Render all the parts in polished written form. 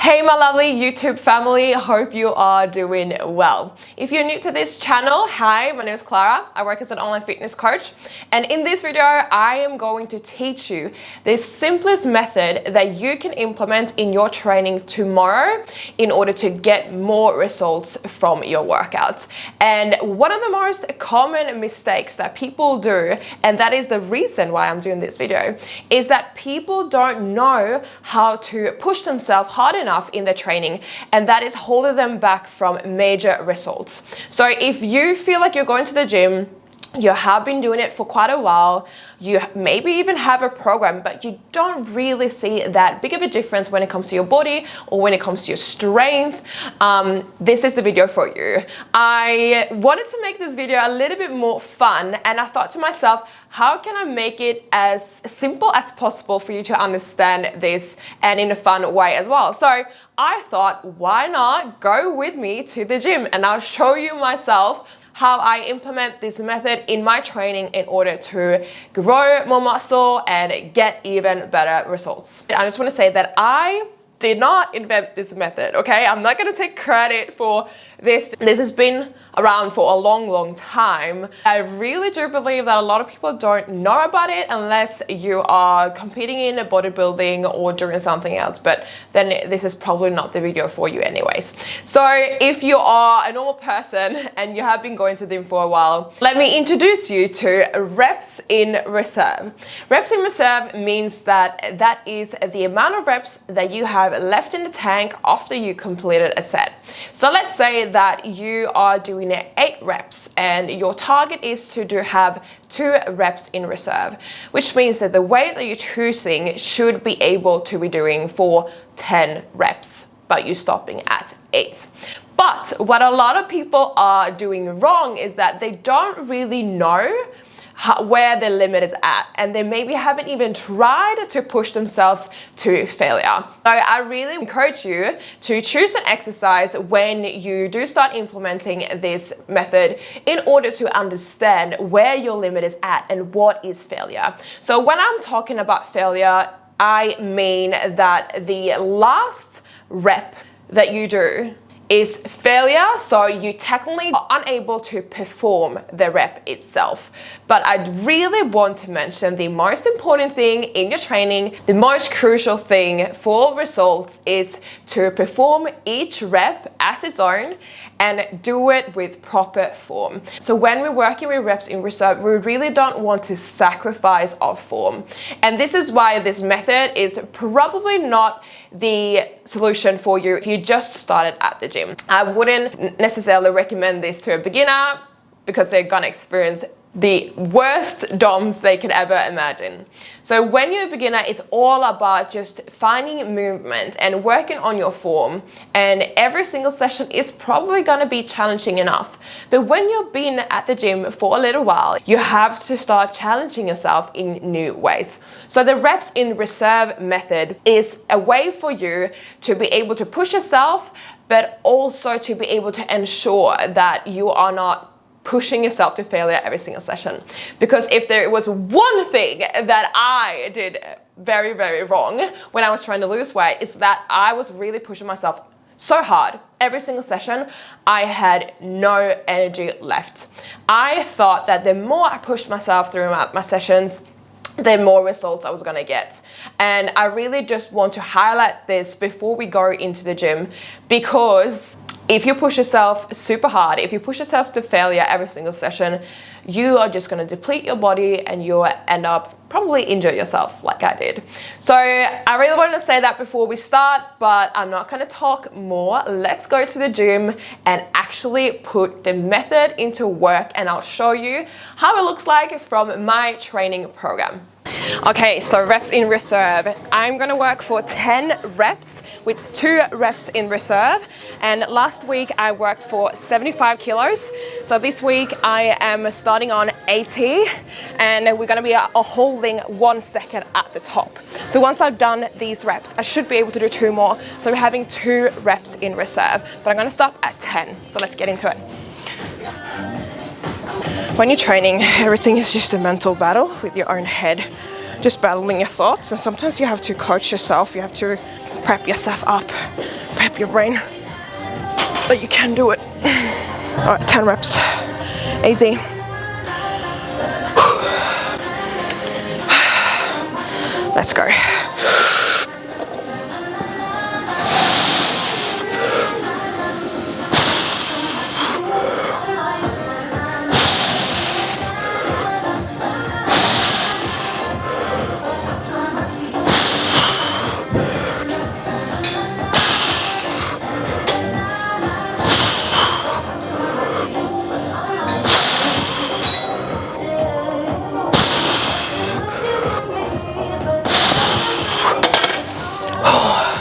Hey my lovely YouTube family, hope you are doing well. If you're new to this channel, hi, my name is Clara. I work as an online fitness coach, and in this video I am going to teach you the simplest method that you can implement in your training tomorrow in order to get more results from your workouts. And one of the most common mistakes that people do, and that is the reason why I'm doing this video, is that people don't know how to push themselves hard enough in their training, and that is holding them back from major results. So if you feel like you're going to the gym, you have been doing it for quite a while, you maybe even have a program, but you don't really see that big of a difference when it comes to your body or when it comes to your strength, this is the video for you. I wanted to make this video a little bit more fun, and I thought to myself, how can I make it as simple as possible for you to understand this and in a fun way as well? So I thought, why not go with me to the gym and I'll show you myself how I implement this method in my training in order to grow more muscle and get even better results. I just want to say that I did not invent this method, okay? I'm not going to take credit for this. This has been around for a long time. I really do believe that a lot of people don't know about it unless you are competing in a bodybuilding or doing something else, but then this is probably not the video for you anyways. So if you are a normal person and you have been going to the gym for a while, let me introduce you to reps in reserve. Reps in reserve means that that is the amount of reps that you have left in the tank after you completed a set. So let's say that you are doing 8 reps and your target is to have 2 reps in reserve, which means that the weight that you're choosing should be able to be doing for 10 reps, but you're stopping at 8. But what a lot of people are doing wrong is that they don't really know where the limit is at, and they maybe haven't even tried to push themselves to failure. So I really encourage you to choose an exercise when you do start implementing this method in order to understand where your limit is at and what is failure. So when I'm talking about failure, I mean that the last rep that you do is failure, so you technically are unable to perform the rep itself. But I really want to mention the most important thing in your training, the most crucial thing for results is to perform each rep as its own and do it with proper form. So when we're working with reps in reserve, we really don't want to sacrifice our form. And this is why this method is probably not the solution for you if you just started at the gym. I wouldn't necessarily recommend this to a beginner because they're gonna experience the worst DOMs they could ever imagine. So when you're a beginner, it's all about just finding movement and working on your form, and every single session is probably gonna be challenging enough. But when you've been at the gym for a little while, you have to start challenging yourself in new ways. So the reps in reserve method is a way for you to be able to push yourself, but also to be able to ensure that you are not pushing yourself to failure every single session. Because if there was one thing that I did very wrong when I was trying to lose weight, is that I was really pushing myself so hard every single session. I had no energy left. I thought that the more I pushed myself throughout my sessions, the more results I was gonna get. And I really just want to highlight this before we go into the gym, because if you push yourself super hard, if you push yourself to failure every single session, you are just going to deplete your body and you'll end up probably injure yourself like I did. So I really wanted to say that before we start, but I'm not going to talk more. Let's go to the gym and actually put the method into work, and I'll show you how it looks like from my training program. Okay, so reps in reserve. I'm gonna work for 10 reps with 2 reps in reserve. And last week I worked for 75 kilos. So this week I am starting on 80, and we're gonna be holding 1 second at the top. So once I've done these reps, I should be able to do 2 more. So we're having 2 reps in reserve, but I'm gonna stop at 10. So let's get into it. When you're training, everything is just a mental battle with your own head, just battling your thoughts, and sometimes you have to coach yourself, you have to prep yourself up Prep your brain that you can do it. All right, 10 reps. Easy. Let's go.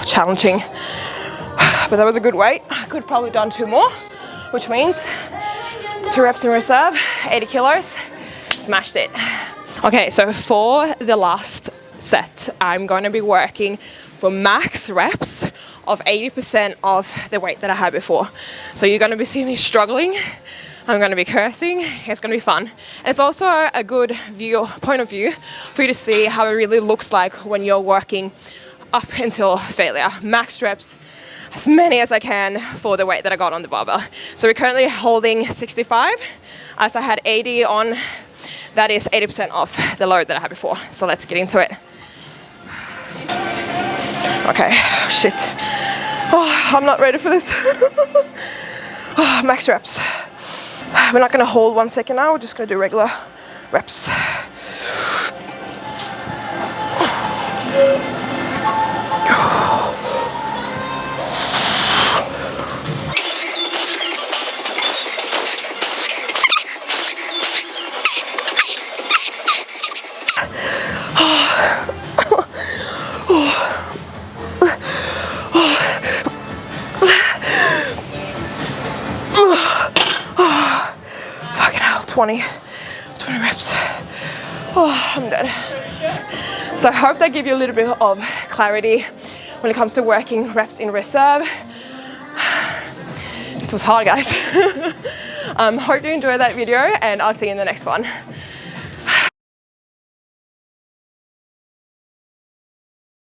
Challenging, but that was a good weight. I could probably done 2 more, which means 2 reps in reserve, 80 kilos, smashed it. Okay, so for the last set, I'm going to be working for max reps of 80% of the weight that I had before. So you're going to be seeing me struggling. I'm going to be cursing. It's going to be fun. And it's also a good point of view for you to see how it really looks like when you're working up until failure. Max reps, as many as I can for the weight that I got on the barbell. So we're currently holding 65, as I had 80 on. That is 80% of the load that I had before. So let's get into it. Okay, shit. Oh, I'm not ready for this. Oh, max reps. We're not gonna hold 1 second now, we're just gonna do regular reps. Fucking hell, 20 reps. Oh, I'm dead. So I hope that gives you a little bit of clarity when it comes to working reps in reserve. This was hard, guys. Hope you enjoyed that video, and I'll see you in the next one.